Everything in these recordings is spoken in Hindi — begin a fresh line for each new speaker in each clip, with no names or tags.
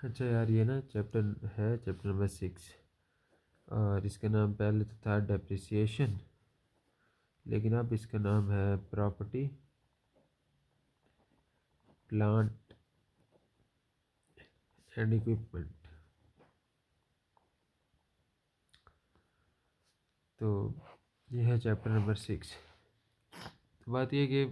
अच्छा यार, ये ना चैप्टर है, चैप्टर नंबर 6। और इसका नाम पहले तो था डेप्रिसिएशन, लेकिन अब इसका नाम है प्रॉपर्टी, प्लांट एंड इक्विपमेंट। तो ये है चैप्टर नंबर 6। तो बात यह कि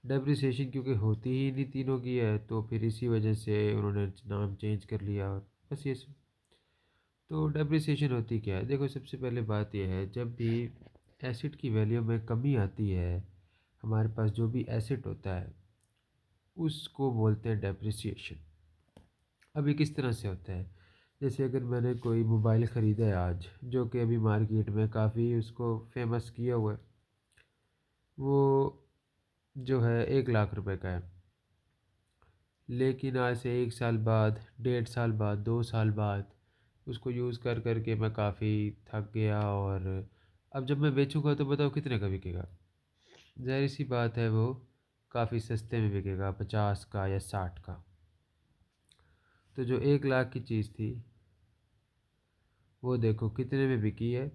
डेप्रिसिएशन क्योंकि होती ही नहीं तीनों की है, तो फिर इसी वजह से उन्होंने नाम चेंज कर लिया। और बस ये सब। तो डेप्रिसिएशन होती क्या है? देखो, सबसे पहले बात यह है, जब भी एसिड की वैल्यू में कमी आती है, हमारे पास जो भी एसिड होता है उसको बोलते हैं डेप्रिसिएशन। अब ये किस तरह से होता है? जैसे अगर मैंने कोई मोबाइल ख़रीदा है आज, जो कि अभी मार्केट में काफ़ी उसको फेमस किया हुआ है, वो जो है 1 लाख रुपए का है। लेकिन आज से 1 साल बाद, 1.5 साल बाद, 2 साल बाद उसको यूज़ कर कर के मैं काफ़ी थक गया, और अब जब मैं बेचूंगा तो बताओ कितने का बिकेगा? ज़ाहिर सी बात है, वो काफ़ी सस्ते में बिकेगा, 50 का या 60 का। तो जो 1 लाख की चीज़ थी, वो देखो कितने में बिकी है,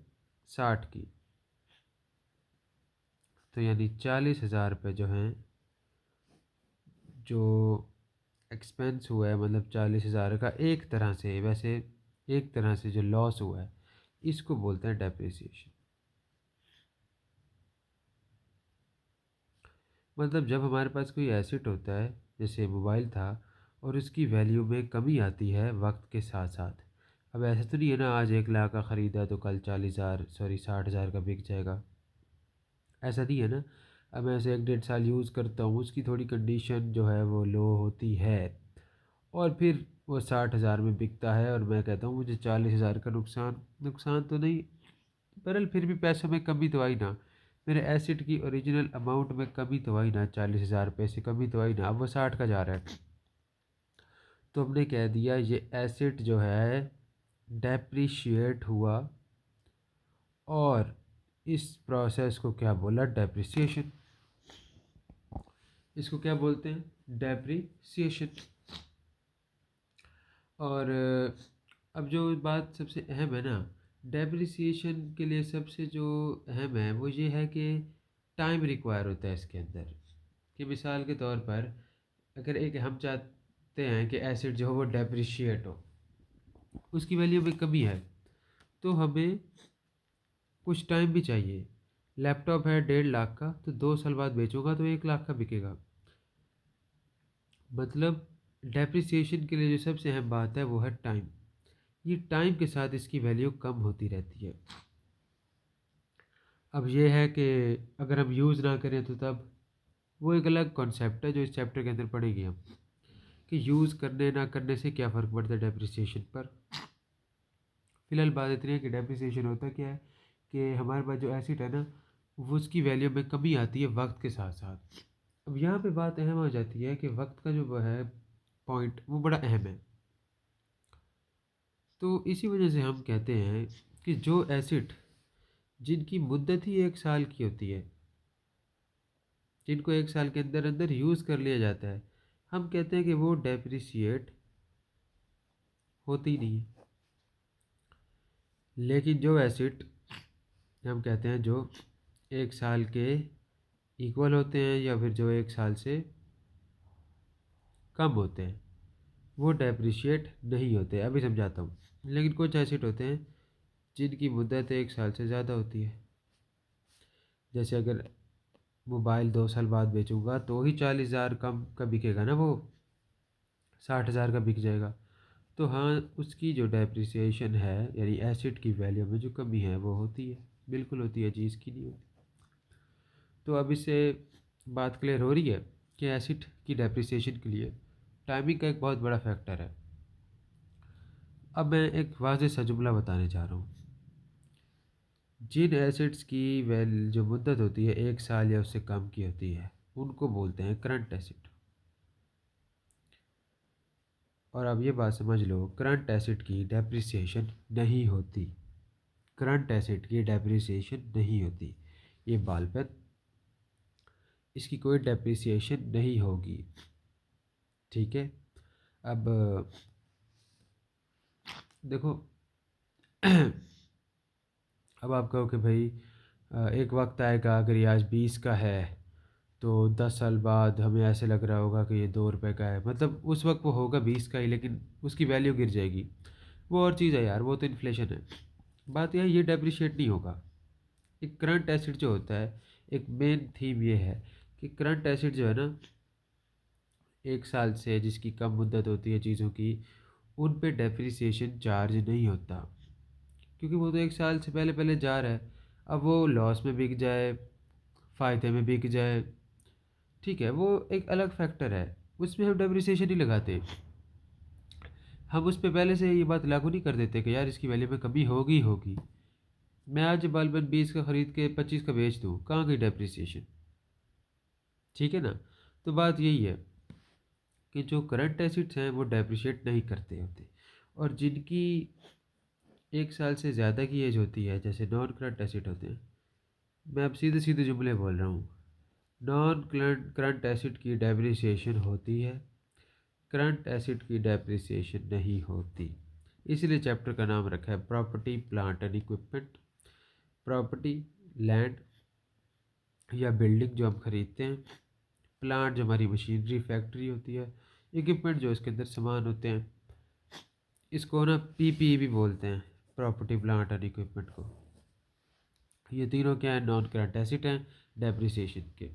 60 की। तो यानी 40,000 रुपये जो हैं, जो एक्सपेंस हुआ है, मतलब 40,000 का एक तरह से, वैसे एक तरह से जो लॉस हुआ है, इसको बोलते हैं डेप्रिसिएशन। मतलब जब हमारे पास कोई एसेट होता है, जैसे मोबाइल था, और उसकी वैल्यू में कमी आती है वक्त के साथ साथ। अब ऐसा तो नहीं है ना, आज 1 लाख का ख़रीदा तो कल 40,000, सॉरी 60,000 का बिक जाएगा। ऐसा नहीं है ना। अब मैं ऐसे 1 1.5 साल यूज़ करता हूँ, उसकी थोड़ी कंडीशन जो है वो लो होती है, और फिर वो 60,000 में बिकता है, और मैं कहता हूँ मुझे 40,000 का नुकसान। नुकसान तो नहीं, बहरहाल फिर भी पैसों में कमी तो आई ना। मेरे एसेट की ओरिजिनल अमाउंट में कमी तो आई ना, 40,000 रुपये से कमी तो आई ना। अब वो 60 का जा रहा है, तो हमने कह दिया ये एसेट जो है डेप्रिशिएट हुआ, और इस प्रोसेस को क्या बोला? डेप्रिसिएशन। इसको क्या बोलते हैं? डेप्रिसिएशन। और अब जो बात सबसे अहम है ना, डेप्रिसिएशन के लिए सबसे जो अहम है वो ये है कि टाइम रिक्वायर होता है इसके अंदर। कि मिसाल के तौर पर, अगर एक हम चाहते हैं कि एसिड जो हो वो डेप्रिशिएट हो, उसकी वैल्यू में कमी है, तो हमें कुछ टाइम भी चाहिए। लैपटॉप है 1.5 लाख का, तो 2 साल बाद बेचूंगा तो 1 लाख का बिकेगा। मतलब डेप्रिसिएशन के लिए जो सबसे अहम बात है वो है टाइम। ये टाइम के साथ इसकी वैल्यू कम होती रहती है। अब ये है कि अगर हम यूज़ ना करें तो तब, वो एक अलग कॉन्सेप्ट है जो इस चैप्टर के अंदर पढ़ेंगे हम, कि यूज़ करने ना करने से क्या फ़र्क पड़ता है डेप्रिसिएशन पर। फिलहाल बात इतनी है कि डेप्रिसिएशन होता क्या है, कि हमारे पास जो एसिड है ना, वो उसकी वैल्यू में कमी आती है वक्त के साथ साथ। अब यहाँ पे बात अहम हो जाती है कि वक्त का जो वो है पॉइंट, वो बड़ा अहम है। तो इसी वजह से हम कहते हैं कि जो एसिड जिनकी मुद्दत ही 1 साल की होती है, जिनको 1 साल के अंदर अंदर यूज़ कर लिया जाता है, हम कहते हैं कि वो डेप्रिसिएट होती नहीं है। लेकिन जो एसिड हम कहते हैं जो 1 साल के इक्वल होते हैं, या फिर जो 1 साल से कम होते हैं, वो डेप्रिशिएट नहीं होते। अभी समझाता हूँ। लेकिन कुछ एसिड होते हैं जिनकी मुद्दत 1 साल से ज़्यादा होती है। जैसे अगर मोबाइल 2 साल बाद बेचूंगा तो ही 40,000 कम का बिकेगा ना, वो 60,000 का बिक जाएगा। तो हाँ, उसकी जो डेप्रिसिएशन है, यानी एसिड की वैल्यू में जो कमी है वो होती है, बिल्कुल होती है जी, इसकी नहीं होती। तो अब इससे बात क्लियर हो रही है कि एसिड की डेप्रिसिएशन के लिए टाइमिंग का एक बहुत बड़ा फैक्टर है। अब मैं एक वाज़ेह सा जुमला बताने जा रहा हूँ। जिन एसिड्स की जो मुद्दत होती है 1 साल या उससे कम की होती है, उनको बोलते हैं करंट एसिड। और अब ये बात समझ लो, करंट एसिड की डेप्रिसिएशन नहीं होती। करंट एसिड की डेप्रिसिएशन नहीं होती। ये बाल पेन, इसकी कोई डेप्रिसिएशन नहीं होगी। ठीक है। अब देखो अब आप कहो कि भाई एक वक्त आएगा अगर ये आज 20 का है तो 10 साल बाद हमें ऐसे लग रहा होगा कि ये 2 रुपए का है, मतलब उस वक्त वो होगा 20 का ही लेकिन उसकी वैल्यू गिर जाएगी। वो और चीज़ है यार, वो तो इन्फ्लेशन है। बात यह है, ये डेप्रिशिएट नहीं होगा। एक करंट एसिड जो होता है, एक मेन थीम ये है कि करंट एसिड जो है ना, 1 साल से जिसकी कम मुद्दत होती है चीज़ों की, उन पे डेप्रिसिएशन चार्ज नहीं होता, क्योंकि वो तो 1 साल से पहले पहले जा रहा है। अब वो लॉस में बिक जाए, फ़ायदे में बिक जाए, ठीक है, वो एक अलग फैक्टर है, उसमें हम डेप्रिसिएशन नहीं लगाते। हम उस पे पहले से ये बात लागू नहीं कर देते कि यार इसकी वैल्यू में कमी होगी ही होगी। मैं आज बल्ब 20 का ख़रीद के 25 का बेच दूँ, कहाँ गई डेप्रिसिएशन? ठीक है ना। तो बात यही है कि जो करंट एसिड्स हैं वो डेप्रिशिएट नहीं करते होते, और जिनकी 1 साल से ज़्यादा की एज होती है जैसे नॉन करंट एसिड होते हैं, मैं अब सीधे सीधे जुमले बोल रहा हूँ। नॉन करंट करंट एसिड की डेप्रिसिएशन होती है, करंट एसिड की डेप्रिसिएशन नहीं होती। इसलिए चैप्टर का नाम रखा है property plant and equipment. Property, land या बिल्डिंग जो हम खरीदते हैं, प्लांट जो हमारी मशीनरी फैक्ट्री होती है, इक्विपमेंट जो इसके अंदर सामान होते हैं। इसको ना पीपीई भी बोलते हैं, प्रॉपर्टी प्लांट एंड इक्विपमेंट को। ये तीनों क्या है, नॉन करंट एसिड हैं डेप्रिसिएशन के।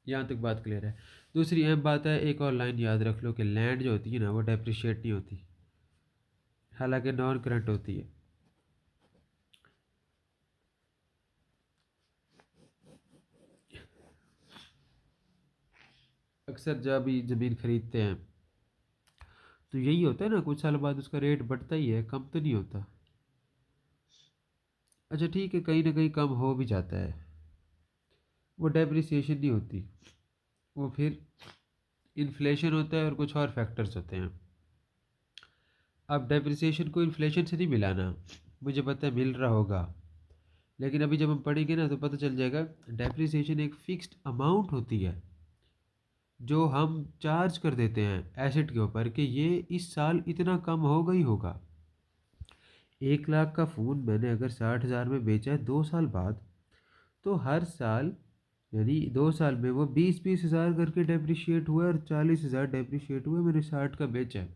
यहाँ तक बात क्लियर है। दूसरी अहम बात है, एक और लाइन याद रख लो कि लैंड जो होती है ना वो डेप्रिशिएट नहीं होती, हालांकि नॉन करंट होती है। अक्सर जब भी ज़मीन खरीदते हैं तो यही होता है ना, कुछ साल बाद उसका रेट बढ़ता ही है, कम तो नहीं होता। अच्छा ठीक है, कहीं ना कहीं कम हो भी जाता है, वो डेप्रिसिएशन नहीं होती, वो फिर इन्फ्लेशन होता है और कुछ और फैक्टर्स होते हैं। अब डेप्रिसिएशन को इन्फ्लेशन से नहीं मिलाना, मुझे पता है मिल रहा होगा, लेकिन अभी जब हम पढ़ेंगे ना तो पता चल जाएगा। डेप्रिसिएशन एक फिक्स्ड अमाउंट होती है जो हम चार्ज कर देते हैं एसेट के ऊपर कि ये इस साल इतना कम होगा ही होगा। 1 लाख का फ़ोन मैंने अगर 60,000 में बेचा है 2 साल बाद, तो हर साल यानी 2 साल में वो 20-20 हज़ार करके डेप्रिशिएट हुआ है और 40,000 डेप्रिशिएट हुआ है, मैंने 60 का बेचा है।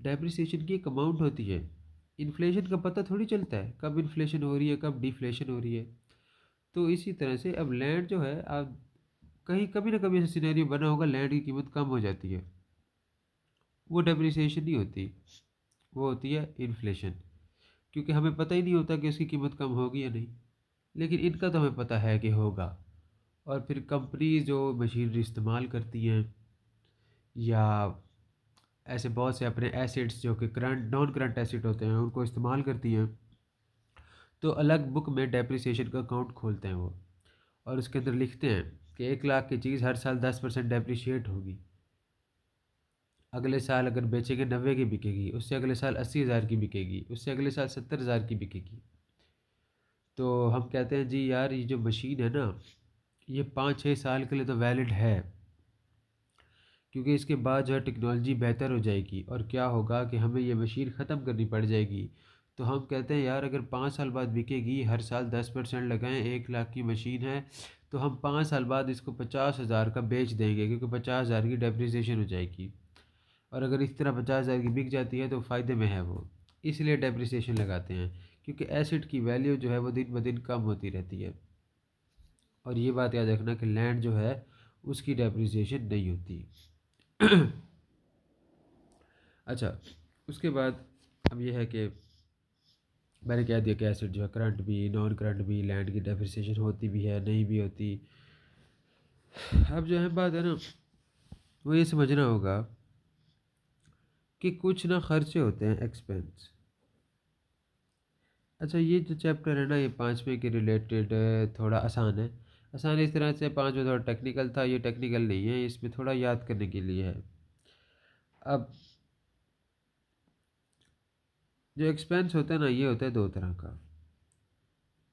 डेप्रिसिएशन की एक अमाउंट होती है। इन्फ्लेशन का पता थोड़ी चलता है कब इन्फ्लेशन हो रही है कब डिफ्लेशन हो रही है। तो इसी तरह से अब लैंड जो है, आप कहीं कभी ना कभी ऐसा सिनेरियो बना होगा, लैंड की कीमत कम हो जाती है, वो डेप्रिसिएशन नहीं होती, वो होती है इन्फ्लेशन, क्योंकि हमें पता ही नहीं होता कि उसकी कीमत कम होगी या नहीं, लेकिन इनका तो हमें पता है कि होगा। और फिर कंपनी जो मशीनरी इस्तेमाल करती हैं, या ऐसे बहुत से अपने एसिड्स जो कि करंट नॉन करंट एसिड होते हैं उनको इस्तेमाल करती हैं, तो अलग बुक में डेप्रिसिएशन का अकाउंट खोलते हैं वो, और उसके अंदर लिखते हैं कि 1 लाख की चीज़ हर साल 10% डेप्रिशिएट होगी। अगले साल अगर बेचेंगे 90 की बिकेगी, उससे अगले साल 80,000 की बिकेगी, उससे अगले साल 70,000 की बिकेगी। तो हम कहते हैं जी यार ये जो मशीन है ना, ये 5-6 साल के लिए तो वैलिड है, क्योंकि इसके बाद जो है टेक्नोलॉजी बेहतर हो जाएगी और क्या होगा कि हमें ये मशीन ख़त्म करनी पड़ जाएगी। तो हम कहते हैं यार अगर 5 साल बाद बिकेगी, हर साल 10% लगाएं, 1 लाख की मशीन है, तो हम 5 साल बाद इसको 50,000 का बेच देंगे, क्योंकि 50,000 की डेप्रिसिएशन हो जाएगी। और अगर इस तरह 50,000 की बिक जाती है तो फ़ायदे में है वो, इसलिए डेप्रिसिएशन लगाते हैं, क्योंकि एसिड की वैल्यू जो है वो दिन ब दिन कम होती रहती है। और ये बात याद रखना कि लैंड जो है उसकी डेप्रिसिएशन नहीं होती। अच्छा, उसके बाद अब ये है कि मैंने कह दिया कि एसिड जो है करंट भी नॉन करंट भी लैंड की डेप्रिसिएशन होती भी है नहीं भी होती। अब जो है बात है ना, वो ये समझना होगा कि कुछ ना खर्चे होते हैं, एक्सपेंस। अच्छा, ये जो चैप्टर है ना, ये 5वें के रिलेटेड थोड़ा आसान है। आसान इस तरह से, 5 में थोड़ा टेक्निकल था, ये टेक्निकल नहीं है, इसमें थोड़ा याद करने के लिए है। अब जो एक्सपेंस होता है ना, ये होता है दो तरह का।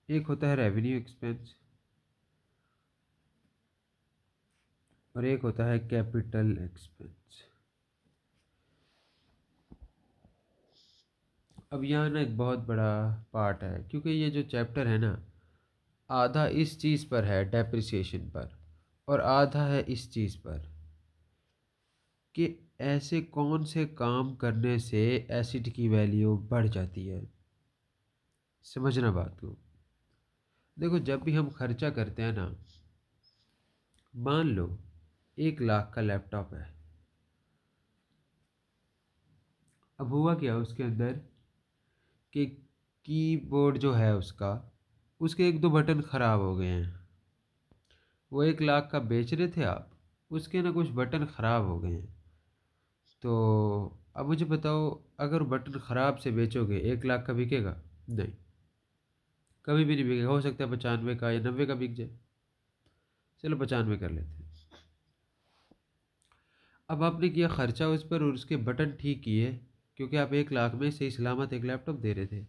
एक होता है रेवेन्यू एक्सपेंस और एक होता है कैपिटल एक्सपेंस। अब यहाँ ना एक बहुत बड़ा पार्ट है, क्योंकि ये जो चैप्टर है ना, आधा इस चीज़ पर है डेप्रिसिएशन पर, और आधा है इस चीज़ पर कि ऐसे कौन से काम करने से एसिड की वैल्यू बढ़ जाती है। समझना बात को। देखो, जब भी हम खर्चा करते हैं ना, मान लो 1 लाख का लैपटॉप है। अब हुआ क्या उसके अंदर कि कीबोर्ड जो है उसका, उसके एक दो बटन ख़राब हो गए हैं। वो 1 लाख का बेच रहे थे आप, उसके ना कुछ बटन ख़राब हो गए हैं। तो अब मुझे बताओ, अगर बटन ख़राब से बेचोगे 1 लाख का बिकेगा? नहीं, कभी भी नहीं बिकेगा। हो सकता है 95 का या 90 का बिक जाए। चलो 95 कर लेते हैं। अब आपने किया खर्चा उस पर और उसके बटन ठीक किए, क्योंकि आप 1 लाख में सही सलामत एक लैपटॉप दे रहे थे।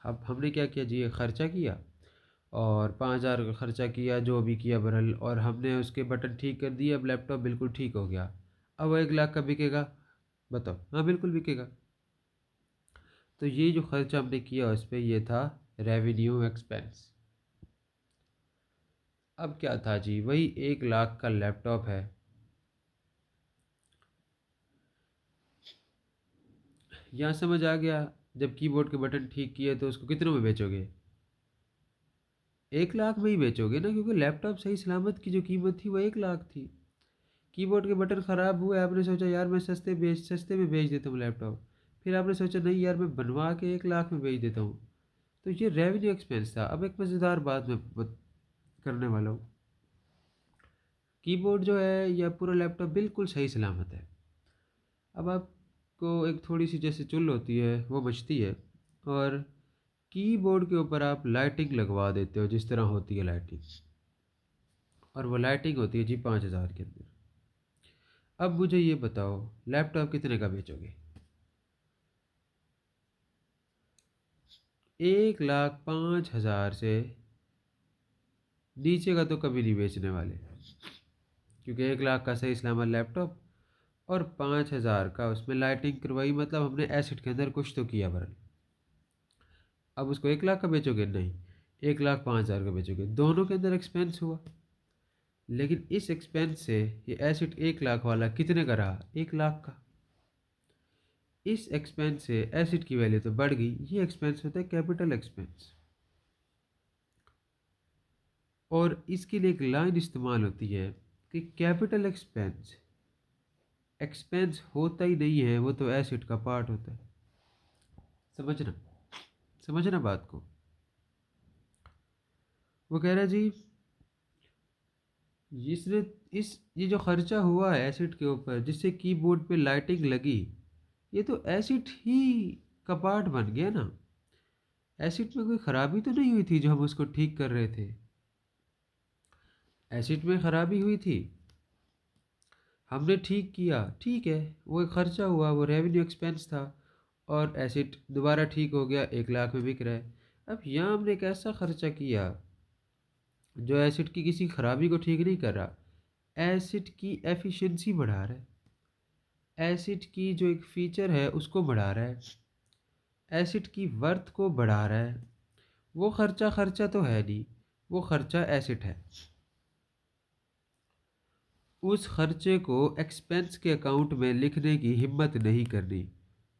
अब हमने क्या किया जी, खर्चा किया और 5,000 का खर्चा किया, जो भी किया बहरहाल, और हमने उसके बटन ठीक कर दिए। अब लैपटॉप बिल्कुल ठीक हो गया। अब वो 1 लाख का बिकेगा? बताओ। हाँ, बिल्कुल बिकेगा। तो ये जो खर्चा हमने किया उस पर, ये था रेवेन्यू एक्सपेंस। अब क्या था जी, वही 1 लाख का लैपटॉप है। यहाँ समझ आ गया? जब कीबोर्ड के बटन ठीक किए तो उसको कितनों में बेचोगे? 1 लाख में ही बेचोगे ना, क्योंकि लैपटॉप सही सलामत की जो कीमत थी वो 1 लाख थी। कीबोर्ड के बटन ख़राब हुए, आपने सोचा यार मैं सस्ते में बेच देता हूँ लैपटॉप। फिर आपने सोचा नहीं यार, मैं बनवा के 1 लाख में बेच देता हूँ। तो ये रेवेन्यू एक्सपेंस था। अब एक मज़ेदार बात मैं करने वाला हूँ। कीबोर्ड जो है या पूरा लैपटॉप बिल्कुल सही सलामत है। अब आपको एक थोड़ी सी जैसे चुल होती है वो बचती है, और कीबोर्ड के ऊपर आप लाइटिंग लगवा देते हो, जिस तरह होती है लाइटिंग, और वो लाइटिंग होती है जी 5,000 के अंदर। अब मुझे ये बताओ, लैपटॉप कितने का बेचोगे? 1,05,000 से नीचे का तो कभी नहीं बेचने वाले, क्योंकि 1 लाख का सही सलामत लैपटॉप और 5,000 का उसमें लाइटिंग करवाई, मतलब हमने एसिड के अंदर कुछ तो किया बरल। अब उसको 1 लाख का बेचोगे? नहीं, 1,05,000 का बेचोगे। दोनों के अंदर एक्सपेंस हुआ, लेकिन इस एक्सपेंस से ये एसिड 1 लाख वाला कितने का रहा? 1 लाख का। इस एक्सपेंस से एसिड की वैल्यू तो बढ़ गई। ये एक्सपेंस होता है कैपिटल एक्सपेंस, और इसके लिए एक लाइन इस्तेमाल होती है कि कैपिटल एक्सपेंस एक्सपेंस होता ही नहीं है, वो तो एसिड का पार्ट होता है। समझना, समझना बात को। वो कह रहा है जी, इसने इस ये जो खर्चा हुआ है एसिड के ऊपर, जिससे कीबोर्ड पे लाइटिंग लगी, ये तो एसिड ही का पार्ट बन गया ना। एसिड में कोई ख़राबी तो नहीं हुई थी जो हम उसको ठीक कर रहे थे। एसिड में ख़राबी हुई थी, हमने ठीक किया, ठीक है, वो एक खर्चा हुआ, वो रेवेन्यू एक्सपेंस था, और एसिड दोबारा ठीक हो गया, 1 लाख में बिक रहा है। अब यहाँ हमने एक ऐसा खर्चा किया जो एसिड की किसी खराबी को ठीक नहीं कर रहा, एसिड की एफिशिएंसी बढ़ा रहा है, एसिड की जो एक फ़ीचर है उसको बढ़ा रहा है, एसिड की वर्थ को बढ़ा रहा है। वो खर्चा खर्चा तो है नहीं, वो खर्चा एसिड है। उस खर्चे को एक्सपेंस के अकाउंट में लिखने की हिम्मत नहीं करनी,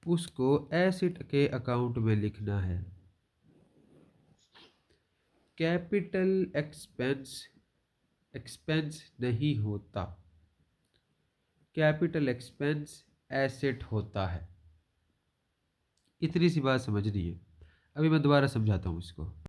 उसको एसिड के अकाउंट में लिखना है। कैपिटल एक्सपेंस एक्सपेंस नहीं होता, कैपिटल एक्सपेंस एसेट होता है। इतनी सी बात समझनी है। अभी मैं दोबारा समझाता हूँ इसको।